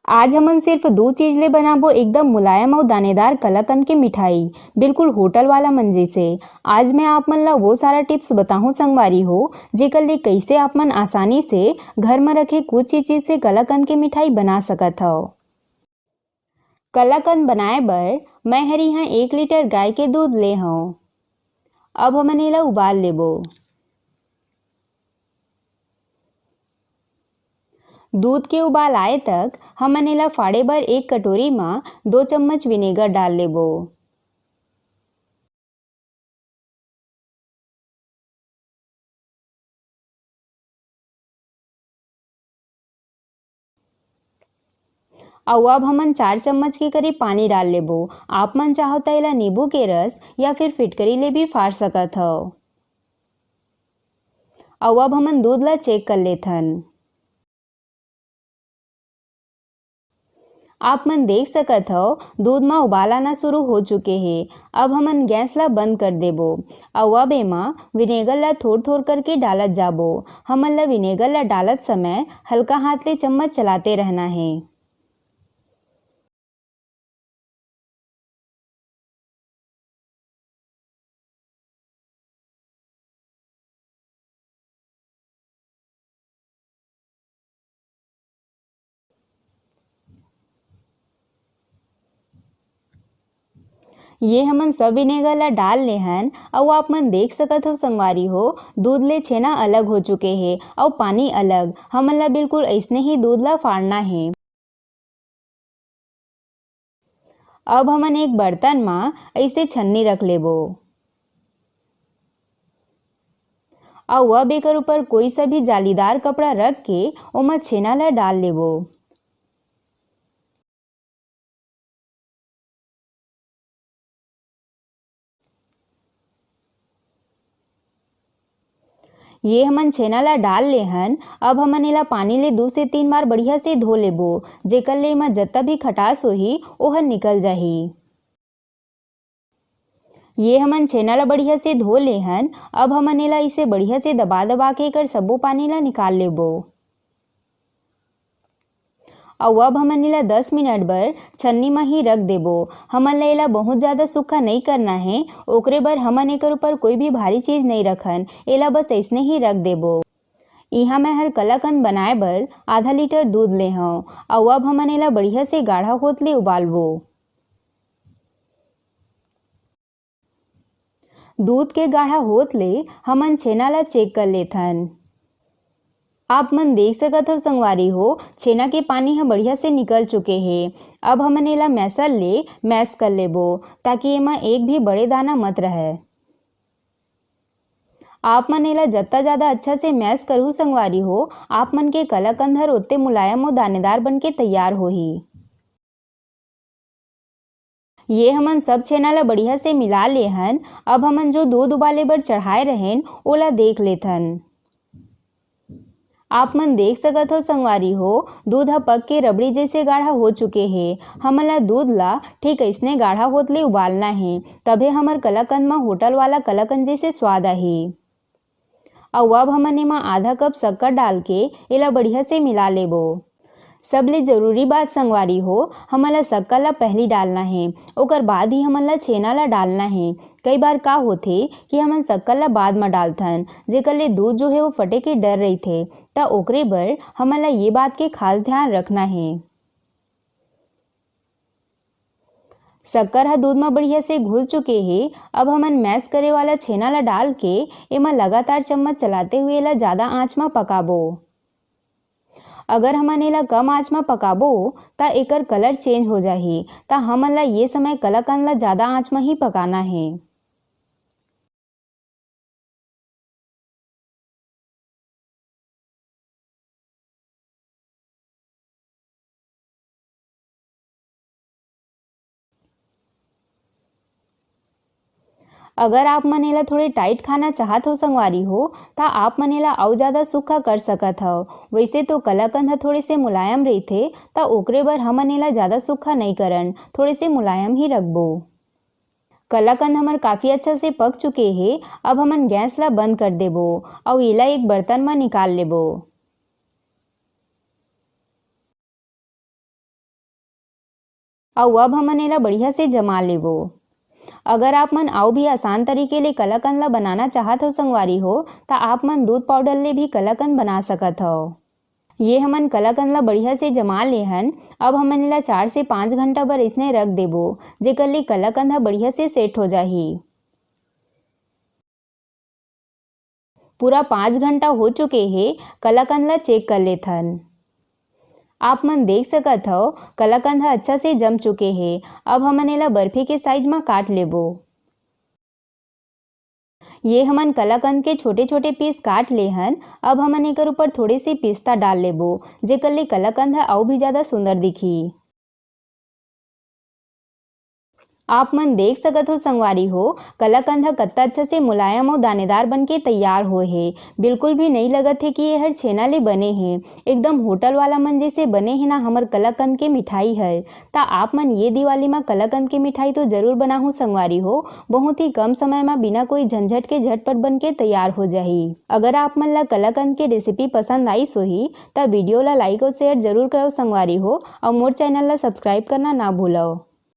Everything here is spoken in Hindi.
आज हमन सिर्फ दो चीज ले बनाबो एकदम मुलायम और दानेदार कलाकंद की मिठाई, बिल्कुल होटल वाला मन जैसे। आज मैं आप मन ला वो सारा टिप्स बताहूँ संगवारी हो जेकर ले कैसे आप मन आसानी से घर में रखे कुछ ही चीज से कलाकंद की मिठाई बना सकत हव। कलाकंद बनाए बर मैं हरी यहाँ 1 लीटर गाय के दूध ले हूँ। अब हमन एला उबाल लेबो। दूध के उबाल आए तक हमन एला फाड़े बर एक कटोरी में 2 चम्मच विनेगर डाल लेबो। अब हमन 4 चम्मच के करीब पानी डाल लेबो। आप मन चाहो त एला नींबू के रस या फिर फिटकरी ले भी फाड़ सकत हव। अब हमन दूध ला चेक कर लेथन। आप मन देख सकत हव दूध में उबाल आना शुरू हो चुके हे। अब हमन गैस ला बंद कर देबो। अब एमा विनेगर ला थोड़ थोड़ करके डालत जाबो। हमन ला विनेगर ला डालत समय हल्का हाथ ले चम्मच चलाते रहना है। ये हमन सब विनेगर ला डाल ले हन और आप मन देख सकत हो संगवारी हो दूध ले छेना अलग हो चुके हे और पानी अलग। हमन ला बिल्कुल ऐसने ही दूध ला फाड़ना है। अब हमन एक बर्तन में ऐसे छन्नी रख लेबो और अब एकर ऊपर कोई सा भी जालीदार कपड़ा रख के ओमा छेना ला डाल लेबो। ये हमन छेना ला डाल ले हन। अब हमन एला पानी ले 2 से 3 बार बढ़िया से धो लेबो जेकर ले एमा जत्ता भी खटास होही ओहर निकल जाही। ये हमन छेना ला बढ़िया से धो ले हन। अब हमन एला इसे बढ़िया से दबा दबा के एकर सब्बो पानी ला निकाल लेबो। और अब हमन एला 10 मिनट बर छन्नी में ही रख देबो। हमन ला एला बहुत ज़्यादा सूखा नहीं करना है। ओकरे बर हमन एकर ऊपर कोई भी भारी चीज नहीं रखन, एला बस ऐसने ही रख देबो। इहाँ मैं हर कलाकंद बनाए बर आधा लीटर दूध ले हूँ और अब हमन एला बढ़िया से गाढ़ा होत ले उबालबो। दूध के गाढ़ा होत ले हमन छेना ला चेक कर लेथन। आप मन देख सकत हो संगवारी हो छेना के पानी ह बढ़िया से निकल चुके हे। अब हमन एला मैसर ले मैस कर लेबो ताकि एमा एक भी बड़े दाना मत रहे। आप मन एला जत्ता ज़्यादा अच्छा से मैस करहु संगवारी हो आप मन के कलाकंद हर ओत्ते मुलायम और दानेदार बन के तैयार होही। ये हमन सब छेना ला बढ़िया से मिला ले हन। अब हमन जो दूध उबाले बर चढ़ाए रहेन ओला देख लेथन। आप मन देख सकत हो संगवारी हो दूध ह पक के रबड़ी जैसे गाढ़ा हो चुके हे। हमन ला दूध ला ठीक ऐसने गाढ़ा होत ले उबालना है, तभे हमर कलाकंद में होटल वाला कलाकंद जैसे स्वाद आही। और अब हमन एमा आधा कप शक्कर डाल के एला बढ़िया से मिला लेबो। सबले जरूरी बात संगवारी हो हमन ला शक्कर ला पहली डालना है, ओकर बाद ही हमन ला छेना ला डालना है। कई बार का होथे कि हमन शक्कर ला बाद में डालथन जेकर ले दूध जो है वो फटे के डर रहिथे, त ओकरे बर हमन ला ये बात के खास ध्यान रखना है। शक्कर ह दूध में बढ़िया से घुल चुके हे। अब हमन मैस करे वाला छेना ला डाल के एमा लगातार चम्मच चलाते हुए एला ज़्यादा आंच में पकाबो। अगर हमन एला कम आंच में पकाबो त एकर कलर चेंज हो जाही, त हमन ला ये समय कलाकंद ला ज़्यादा आंच में ही पकाना है। अगर आप मन एला थोड़े टाइट खाना चाहत हो संगवारी हो त आप मन एला अउ ज़्यादा सूखा कर सकत हव। वैसे तो कलाकंद ह थोड़े से मुलायम रहिथे त ओकरे बर हमन एला ज़्यादा सूखा नहीं करन, थोड़े से मुलायम ही रखबो। कलाकंद हमर काफ़ी अच्छा से पक चुके हे। अब हमन गैस ला बंद कर देबो और एला एक बर्तन में निकाल लेबो। और अब हमन एला बढ़िया से जमा लेबो। अगर आप मन और भी आसान तरीके ले कलाकंद ला बनाना चाहत हो संगवारी हो तो आप मन दूध पाउडर ले भी कलाकंद बना सकत हो। ये हमन कलाकंद ला बढ़िया से जमा लेहन। अब हमन एला 4 से 5 घंटा बर इसने रख देबो, जेकर ले कलाकंद ह बढ़िया से सेट हो जाही। पूरा 5 घंटा हो चुके हे, कलाकंद ला चेक कर लेथन। आप मन देख सकत हो कलाकंद ह अच्छा से जम चुके हे। अब हमन एला बर्फी के साइज में काट लेबो। ये हमन कलाकंद के छोटे छोटे पीस काट लेहन। अब हमन एकर ऊपर थोड़ी सी पिस्ता डाल लेबो, जेकर ले कलाकंद ह और भी ज्यादा सुंदर दिखी। आप मन देख सकत हो संगवारी हो कलाकंद ह कत्ता अच्छा से मुलायम और दानेदार बन के तैयार होए हे। बिल्कुल भी नहीं लगत है कि ये हर छेना ले बने हैं। एकदम होटल वाला मन जैसे बने हैं ना हमर कलाकंद के मिठाई हर। ता आप मन ये दिवाली में कलाकंद के मिठाई तो जरूर बनाहू संगवारी हो। बहुत ही कम समय में बिना कोई झंझट के झटपट बन के तैयार हो जाही। अगर आप मन ला कलाकंद के रेसिपी पसंद आई सोही तब वीडियो ला लाइक और शेयर जरूर करो संगवारी हो और मोर चैनल ला सब्सक्राइब करना ना भूलो।